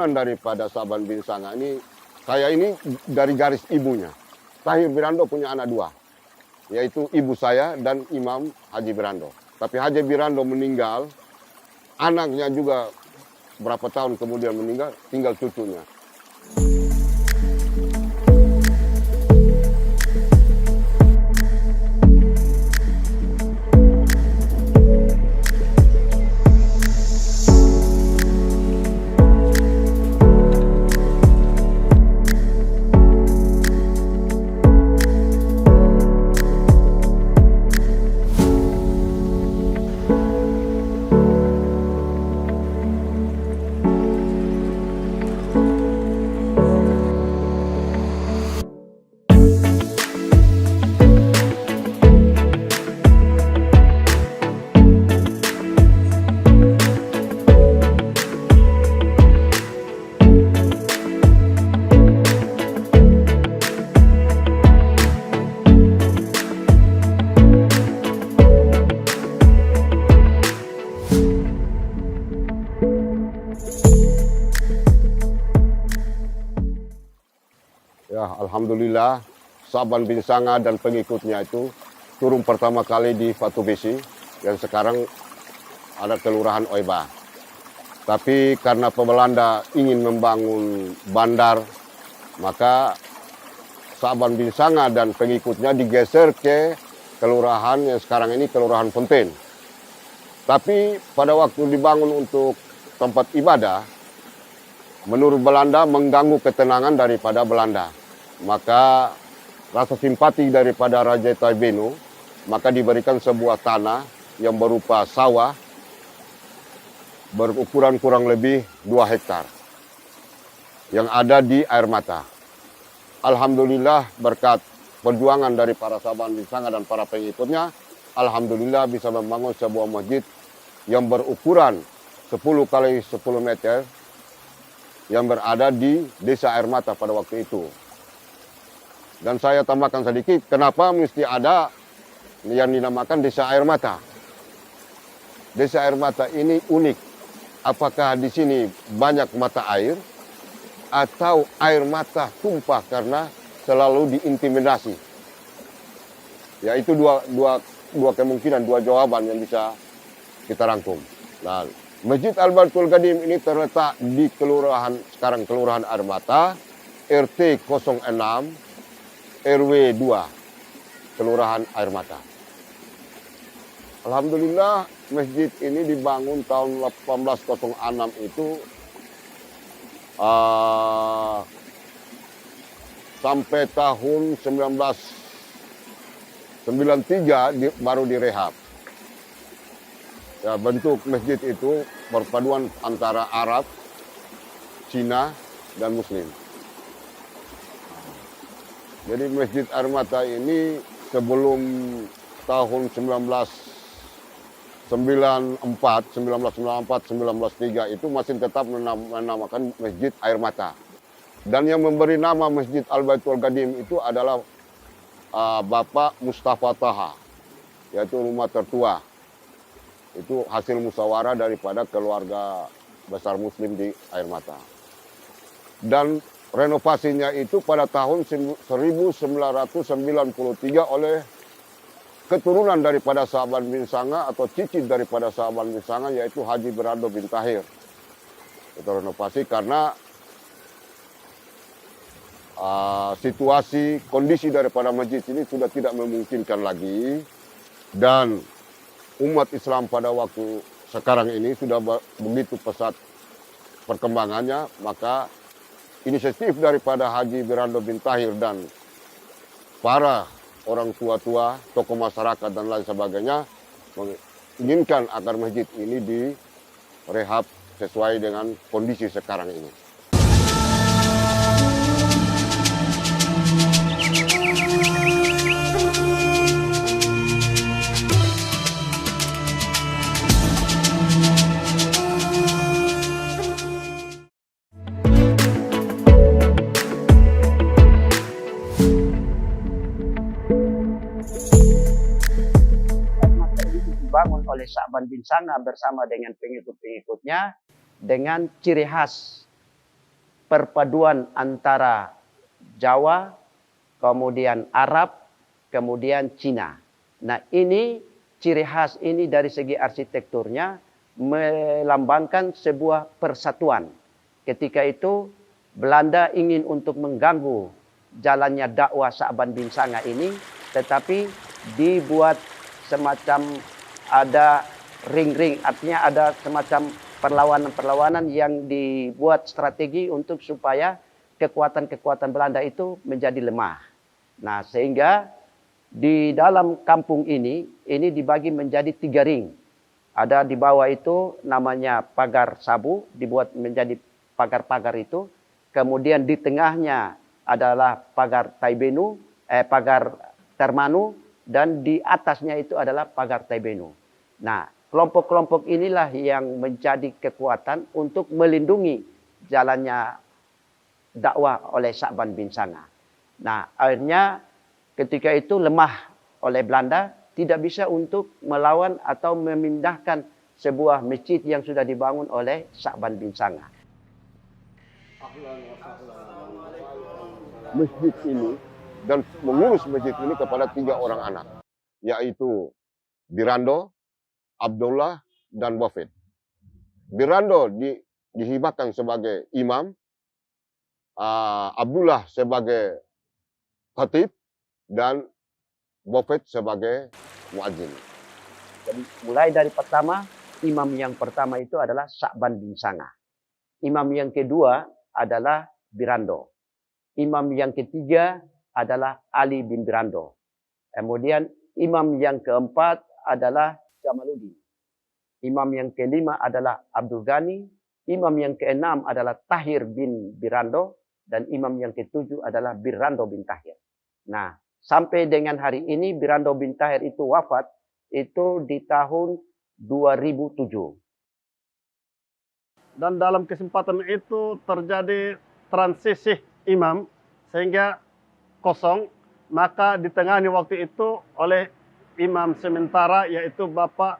keturunan daripada Sa'ban bin Sangha ini, saya ini dari garis ibunya. Tahir Birando punya anak dua, yaitu ibu saya dan Imam Haji Birando. Tapi Haji Birando meninggal, anaknya juga berapa tahun kemudian meninggal, tinggal cucunya. Ya, alhamdulillah Sa'ban bin Sangha dan pengikutnya itu turun pertama kali di Fatu Besi yang sekarang ada Kelurahan Oiba. Tapi karena Belanda ingin membangun bandar, maka Sa'ban bin Sangha dan pengikutnya digeser ke kelurahan yang sekarang ini Kelurahan Fontaine. Tapi pada waktu dibangun untuk tempat ibadah, menurut Belanda mengganggu ketenangan daripada Belanda. Maka rasa simpati daripada Raja Taibenu, maka diberikan sebuah tanah yang berupa sawah berukuran kurang lebih 2 hektar yang ada di Air Mata. Alhamdulillah berkat perjuangan dari para Sa'ban bin Sangha dan para pengikutnya, alhamdulillah bisa membangun sebuah masjid yang berukuran 10 kali 10 meter yang berada di Desa Air Mata pada waktu itu. Dan saya tambahkan sedikit, kenapa mesti ada yang dinamakan Desa Air Mata. Desa Air Mata ini unik. Apakah di sini banyak mata air atau air mata tumpah karena selalu diintimidasi? Ya, itu dua kemungkinan, dua jawaban yang bisa kita rangkum. Nah, Masjid Al-Baitul Qadim ini terletak di sekarang Kelurahan Air Mata, RT 06, RW 2, Kelurahan Air Mata. Alhamdulillah masjid ini dibangun tahun 1806 itu sampai tahun 1993 baru direhab. Ya, bentuk masjid itu perpaduan antara Arab, Cina, dan Muslim. Jadi Masjid Air Mata ini sebelum tahun 1993 itu masih tetap menamakan Masjid Air Mata. Dan yang memberi nama Masjid Al-Baitul Qadim itu adalah Bapak Mustafa Taha, yaitu rumah tertua. Itu hasil musyawarah daripada keluarga besar Muslim di Air Mata. Dan renovasinya itu pada tahun 1993 oleh keturunan daripada Sa'ban bin Sangha atau cicit daripada Sa'ban bin Sangha, yaitu Haji Birando bin Tahir. Itu renovasi karena situasi, kondisi daripada masjid ini sudah tidak memungkinkan lagi. Dan umat Islam pada waktu sekarang ini sudah begitu pesat perkembangannya, maka inisiatif daripada Haji Birando bin Tahir dan para orang tua-tua, tokoh masyarakat dan lain sebagainya menginginkan agar masjid ini direhab sesuai dengan kondisi sekarang ini. dibangun oleh Sa'ban bin Sangha bersama dengan pengikut-pengikutnya dengan ciri khas perpaduan antara Jawa, kemudian Arab, kemudian Cina. Nah ini ciri khas ini dari segi arsitekturnya melambangkan sebuah persatuan. Ketika itu Belanda ingin untuk mengganggu jalannya dakwah Sa'ban bin Sanga ini, tetapi dibuat semacam ada ring-ring, artinya ada semacam perlawanan-perlawanan yang dibuat strategi untuk supaya kekuatan-kekuatan Belanda itu menjadi lemah. Nah, sehingga di dalam kampung ini dibagi menjadi 3 ring. Ada di bawah itu namanya pagar sabu, dibuat menjadi pagar-pagar itu. Kemudian di tengahnya adalah pagar Taibenu, pagar Termanu, dan di atasnya itu adalah pagar Taibenu. Nah, kelompok-kelompok inilah yang menjadi kekuatan untuk melindungi jalannya dakwah oleh Sa'ban bin Sanga. Nah, akhirnya ketika itu lemah oleh Belanda, tidak bisa untuk melawan atau memindahkan sebuah masjid yang sudah dibangun oleh Sa'ban bin Sanga. Masjid ini dan mengurus masjid ini kepada 3 orang anak, yaitu Birando, Abdullah, dan Wafid. Birando dihibahkan sebagai imam, Abdullah sebagai khatib, dan Wafid sebagai muadzin. Jadi mulai dari pertama, imam yang pertama itu adalah Sa'ban bin Sanga. Imam yang kedua adalah Birando. Imam yang ketiga adalah Ali bin Birando. Kemudian imam yang keempat adalah Jamaluddin. Imam yang kelima adalah Abdul Ghani. Imam yang keenam adalah Tahir bin Birando. Dan imam yang ketujuh adalah Birando bin Tahir. Nah, sampai dengan hari ini Birando bin Tahir itu wafat itu di tahun 2007. Dan dalam kesempatan itu terjadi transisi imam sehingga kosong, maka ditengahnya waktu itu oleh imam sementara yaitu Bapak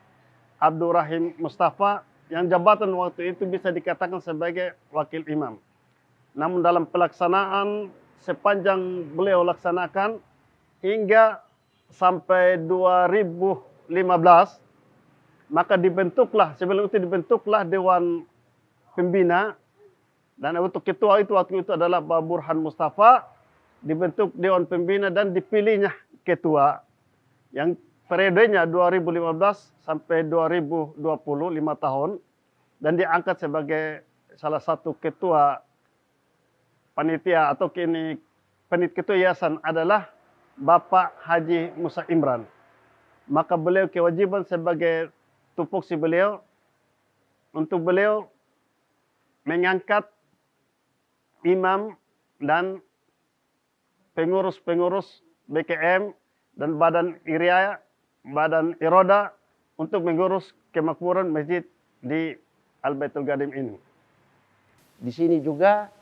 Abdurrahim Mustafa yang jabatan waktu itu bisa dikatakan sebagai wakil imam. Namun dalam pelaksanaan sepanjang beliau laksanakan hingga sampai 2015, maka sebelum itu dibentuklah Dewan Pembina, dan untuk ketua itu waktu itu adalah Pak Burhan Mustafa, dibentuk Dewan Pembina dan dipilihnya ketua yang periodenya 2015 sampai 2020, 5 tahun, dan diangkat sebagai salah satu ketua panitia atau kini ketua yayasan adalah Bapak Haji Musa Imran. Maka beliau kewajiban sebagai tupoksi beliau untuk beliau mengangkat imam dan pengurus-pengurus BKM dan Badan Iria, Badan Iroda untuk mengurus kemakmuran masjid di Al-Baitul Qadim ini. Di sini juga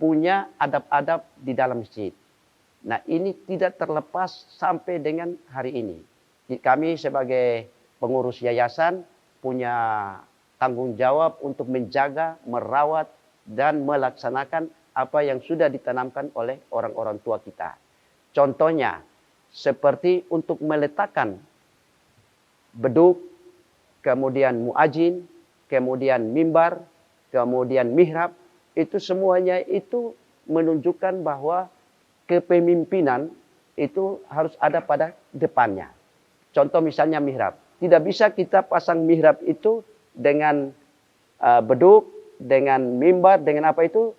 punya adab-adab di dalam masjid. Nah, ini tidak terlepas sampai dengan hari ini. Kami sebagai pengurus yayasan punya tanggung jawab untuk menjaga, merawat, dan melaksanakan apa yang sudah ditanamkan oleh orang-orang tua kita. Contohnya, seperti untuk meletakkan beduk, kemudian muadzin, kemudian mimbar, kemudian mihrab, itu semuanya itu menunjukkan bahwa kepemimpinan itu harus ada pada depannya. Contoh misalnya mihrab. Tidak bisa kita pasang mihrab itu dengan beduk, dengan mimbar, dengan apa itu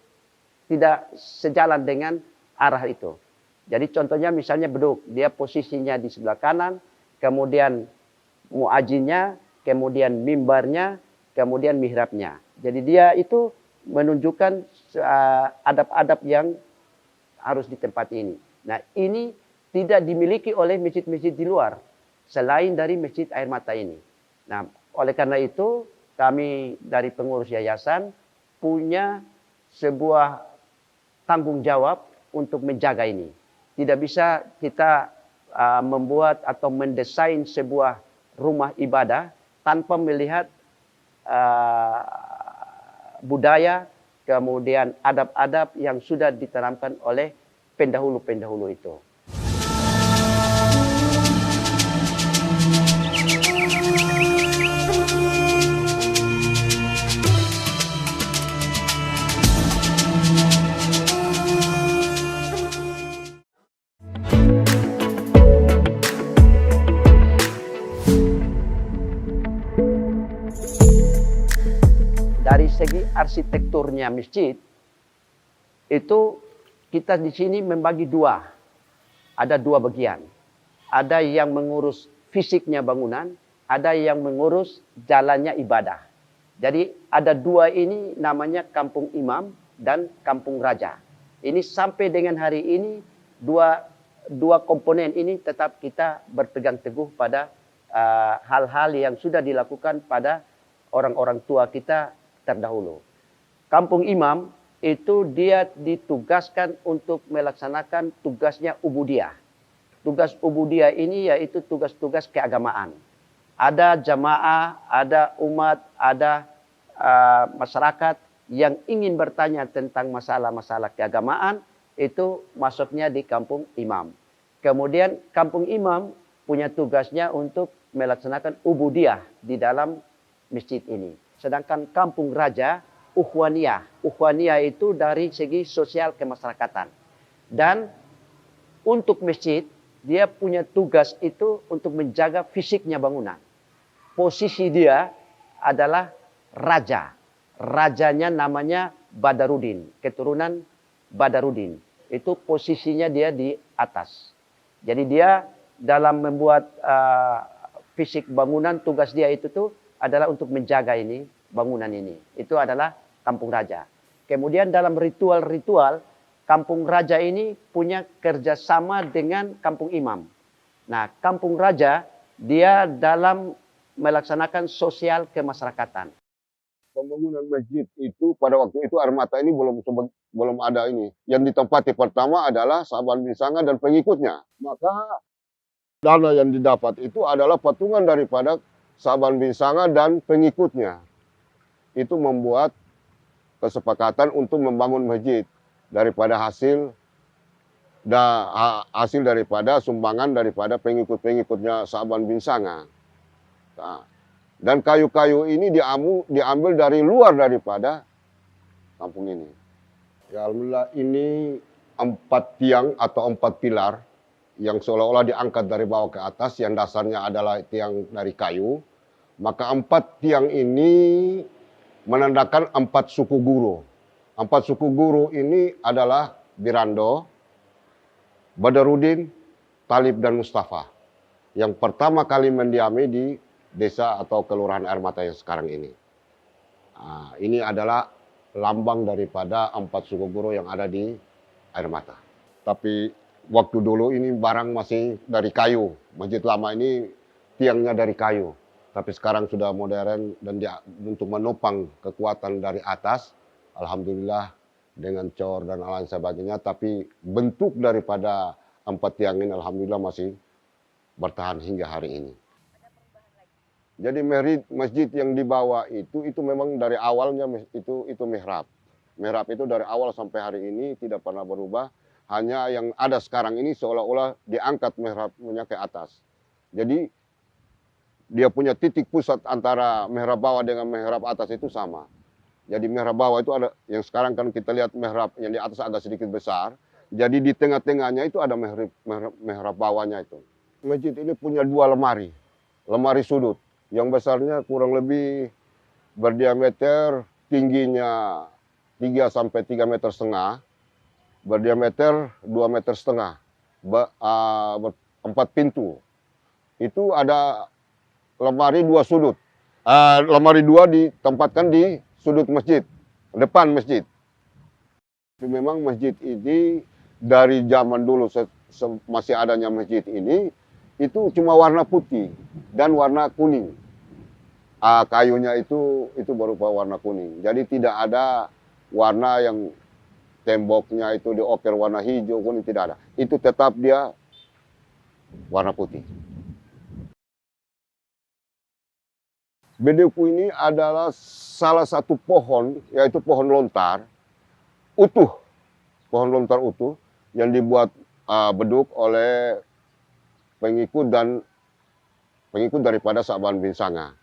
tidak sejalan dengan arah itu. Jadi contohnya misalnya beduk, dia posisinya di sebelah kanan, kemudian muadzinnya, kemudian mimbarnya, kemudian mihrabnya. Jadi dia itu menunjukkan adab-adab yang harus ditempati ini. Nah, ini tidak dimiliki oleh masjid-masjid di luar selain dari Masjid Air Mata ini. Nah, oleh karena itu kami dari pengurus yayasan punya sebuah tanggung jawab untuk menjaga ini. Tidak bisa kita membuat atau mendesain sebuah rumah ibadah tanpa melihat budaya, kemudian adab-adab yang sudah ditanamkan oleh pendahulu-pendahulu itu. Dari segi arsitekturnya masjid, itu kita di sini membagi dua. Ada dua bagian. Ada yang mengurus fisiknya bangunan, ada yang mengurus jalannya ibadah. Jadi ada dua ini namanya Kampung Imam dan Kampung Raja. Ini sampai dengan hari ini dua komponen ini tetap kita berpegang teguh pada hal-hal yang sudah dilakukan pada orang-orang tua kita terdahulu. Kampung Imam itu dia ditugaskan untuk melaksanakan tugasnya ubudiyah. Tugas ubudiyah ini yaitu tugas-tugas keagamaan. Ada jamaah, ada umat, ada masyarakat yang ingin bertanya tentang masalah-masalah keagamaan, itu masuknya di Kampung Imam. Kemudian Kampung Imam punya tugasnya untuk melaksanakan ubudiyah di dalam masjid ini. Sedangkan Kampung Raja, Ukhwaniyah. Ukhwaniyah itu dari segi sosial kemasyarakatan. Dan untuk masjid, dia punya tugas itu untuk menjaga fisiknya bangunan. Posisi dia adalah raja. Rajanya namanya Badarudin, keturunan Badarudin. Itu posisinya dia di atas. Jadi dia dalam membuat fisik bangunan, tugas dia itu tuh adalah untuk menjaga ini, bangunan ini. Itu adalah Kampung Raja. Kemudian dalam ritual-ritual, Kampung Raja ini punya kerjasama dengan Kampung Imam. Nah, Kampung Raja, dia dalam melaksanakan sosial kemasyarakatan. Pembangunan masjid itu pada waktu itu air mata ini belum ada ini. Yang ditempati pertama adalah Saban bin Sanga dan pengikutnya. Maka dana yang didapat itu adalah patungan daripada Saban bin Sanga dan pengikutnya. Itu membuat kesepakatan untuk membangun masjid daripada hasil daripada sumbangan daripada pengikut-pengikutnya Saban bin Sanga. Nah, dan kayu-kayu ini diambil dari luar daripada kampung ini. Ya alhamdulillah, ini 4 tiang atau 4 pilar yang seolah-olah diangkat dari bawah ke atas, yang dasarnya adalah tiang dari kayu. Maka 4 tiang ini menandakan 4 suku guru. 4 suku guru ini adalah Birando, Badarudin, Talib, dan Mustafa. Yang pertama kali mendiami di desa atau kelurahan Air Mata yang sekarang ini. Nah, ini adalah lambang daripada 4 suku guru yang ada di Air Mata. Tapi waktu dulu ini barang masih dari kayu. Masjid lama ini tiangnya dari kayu. Tapi sekarang sudah modern dan untuk menopang kekuatan dari atas, alhamdulillah dengan cor dan lain sebagainya. Tapi bentuk daripada 4 tiang ini alhamdulillah masih bertahan hingga hari ini. Jadi masjid yang dibawa itu memang dari awalnya itu mihrab. Mihrab itu dari awal sampai hari ini tidak pernah berubah. Hanya yang ada sekarang ini seolah-olah diangkat mihrabnya ke atas. Jadi dia punya titik pusat antara mihrab bawah dengan mihrab atas itu sama. Jadi mihrab bawah itu ada, yang sekarang kan kita lihat mihrab yang di atas agak sedikit besar. Jadi di tengah-tengahnya itu ada mihrab bawahnya itu. Masjid ini punya 2 lemari, lemari sudut. Yang besarnya kurang lebih berdiameter tingginya 3 sampai 3,5 meter, berdiameter 2,5 meter, 4 pintu. Itu ada lemari 2 sudut. Lemari 2 ditempatkan di sudut masjid, depan masjid. Memang masjid ini dari zaman dulu masih adanya masjid ini, itu cuma warna putih dan warna kuning. Kayunya itu berupa warna kuning. Jadi tidak ada warna yang temboknya itu dioker warna hijau, kuning, tidak ada. Itu tetap dia warna putih. Bedeku ini adalah salah satu pohon, yaitu pohon lontar, utuh, pohon lontar utuh yang dibuat beduk oleh pengikut daripada Sa'ban bin Sangah.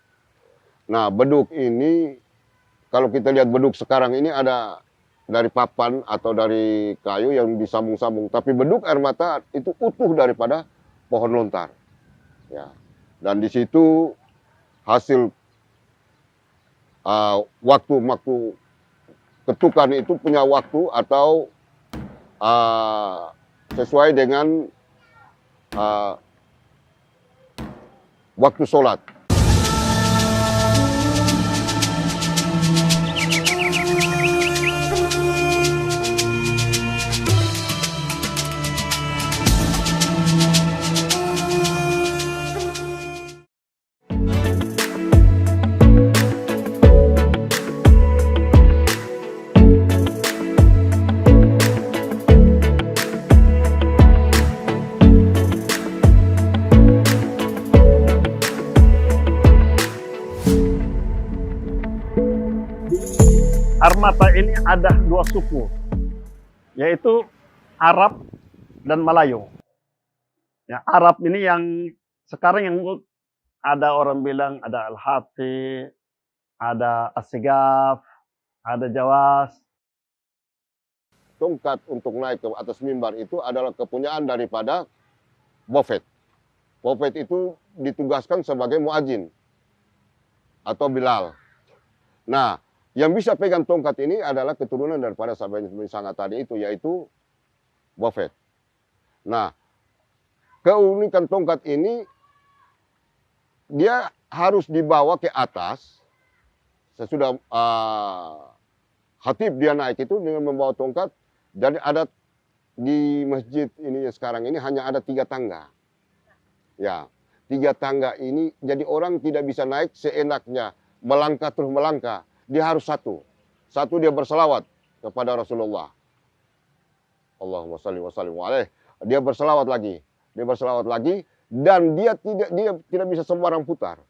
Nah, beduk ini kalau kita lihat beduk sekarang ini ada dari papan atau dari kayu yang disambung-sambung, tapi beduk air mata itu utuh daripada pohon lontar. Ya. Dan di situ hasil waktu ketukan itu punya waktu atau sesuai dengan waktu sholat. Armata ini ada dua suku, yaitu Arab dan Melayu. Ya, Arab ini yang sekarang yang ada orang bilang ada Al-Hati, ada As-Sigaf, ada Jawas. Tongkat untuk naik ke atas mimbar itu adalah kepunyaan daripada Bofet. Bofet itu ditugaskan sebagai muadzin atau Bilal. Nah, yang bisa pegang tongkat ini adalah keturunan daripada Sa'ban bin Sangah tadi itu, yaitu Bofet. Nah, keunikan tongkat ini, dia harus dibawa ke atas. Sesudah khatib dia naik itu dengan membawa tongkat. Jadi ada di masjid ini sekarang ini hanya ada 3 tangga. Ya, 3 tangga ini jadi orang tidak bisa naik seenaknya, melangkah terus melangkah. Dia harus satu dia berselawat kepada Rasulullah. Allahumma shalli wa sallim alaih. Dia berselawat lagi dan dia tidak bisa sembarang putar.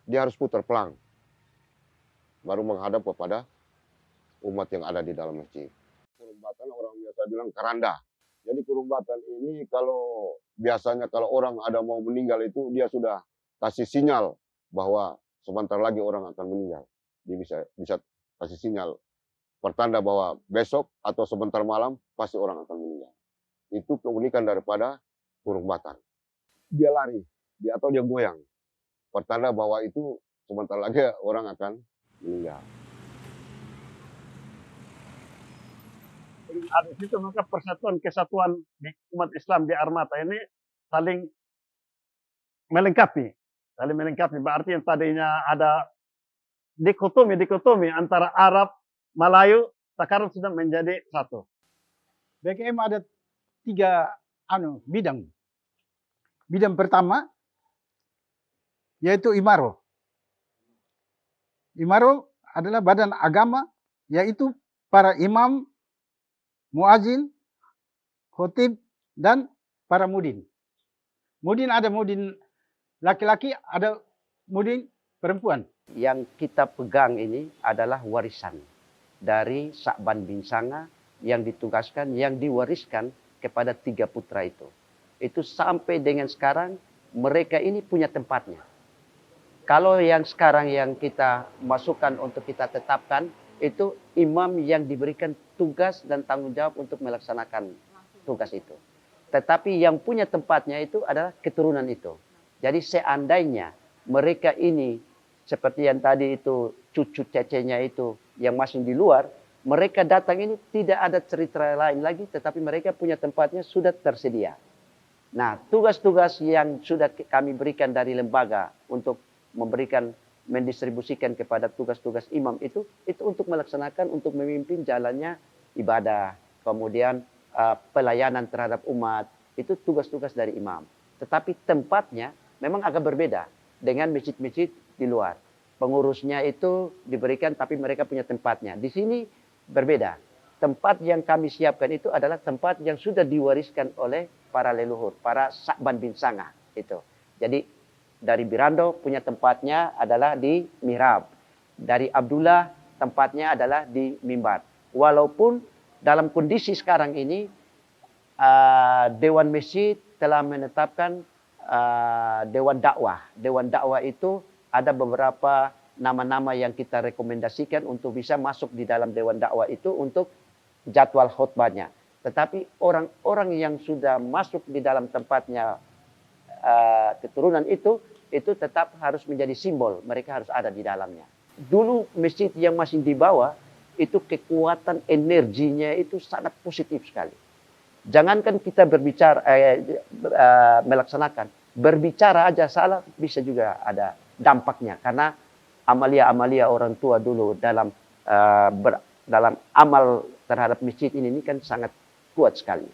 Dia harus putar pelang. Baru menghadap kepada umat yang ada di dalam masjid. Kurumbatan orang biasa bilang keranda. Jadi kurumbatan ini biasanya kalau orang ada mau meninggal itu dia sudah kasih sinyal bahwa sebentar lagi orang akan meninggal. Dia bisa kasih sinyal pertanda bahwa besok atau sebentar malam pasti orang akan meninggal. Itu keunikan daripada kurumbatan. Dia lari, atau dia goyang. Pertanda bahwa itu sebentar lagi orang akan meninggal. Ada situ maka persatuan kesatuan di umat Islam di Armata ini saling melengkapi. Berarti yang tadinya ada dikotomi antara Arab, Melayu, sekarang sudah menjadi satu. BKM ada 3 bidang. Bidang pertama yaitu Imaro. Imaro adalah badan agama, yaitu para imam, muazin, khotib, dan para mudin. Mudin ada mudin laki-laki, ada mudin perempuan. Yang kita pegang ini adalah warisan dari Sa'ban bin Sangah yang ditugaskan, yang diwariskan kepada 3 putra itu. Itu sampai dengan sekarang mereka ini punya tempatnya. Kalau yang sekarang yang kita masukkan untuk kita tetapkan, itu imam yang diberikan tugas dan tanggung jawab untuk melaksanakan tugas itu. Tetapi yang punya tempatnya itu adalah keturunan itu. Jadi seandainya mereka ini seperti yang tadi itu cucu cecenya itu yang masih di luar, mereka datang ini tidak ada cerita lain lagi, tetapi mereka punya tempatnya sudah tersedia. Nah, tugas-tugas yang sudah kami berikan dari lembaga untuk mendistribusikan kepada tugas-tugas imam itu untuk melaksanakan, untuk memimpin jalannya ibadah, kemudian pelayanan terhadap umat, itu tugas-tugas dari imam. Tetapi tempatnya memang agak berbeda dengan masjid-masjid di luar. Pengurusnya itu diberikan tapi mereka punya tempatnya. Di sini berbeda. Tempat yang kami siapkan itu adalah tempat yang sudah diwariskan oleh para leluhur, para Sa'ban bin Sangah itu. Jadi dari Birando punya tempatnya adalah di mihrab. Dari Abdullah tempatnya adalah di mimbar. Walaupun dalam kondisi sekarang ini Dewan Masjid telah menetapkan Dewan Dakwah. Dewan Dakwah itu ada beberapa nama-nama yang kita rekomendasikan untuk bisa masuk di dalam Dewan Dakwah itu untuk jadwal khutbahnya. Tetapi orang-orang yang sudah masuk di dalam tempatnya keturunan itu tetap harus menjadi simbol. Mereka harus ada di dalamnya. Dulu masjid yang masih di bawah, itu kekuatan energinya itu sangat positif sekali. Jangankan kita berbicara, melaksanakan. Berbicara aja salah, bisa juga ada dampaknya. Karena amalia-amalia orang tua dulu dalam amal terhadap masjid ini kan sangat kuat sekali.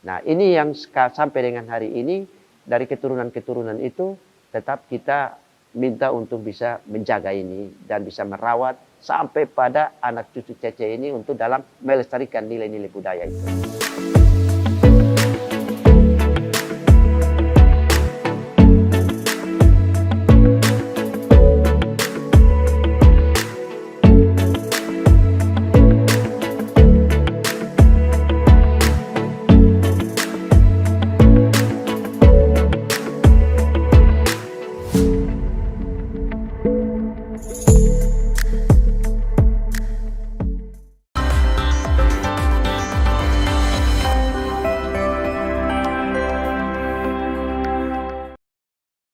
Nah, ini yang sampai dengan hari ini, dari keturunan-keturunan itu, tetap kita minta untuk bisa menjaga ini dan bisa merawat sampai pada anak cucu cece ini untuk dalam melestarikan nilai-nilai budaya itu.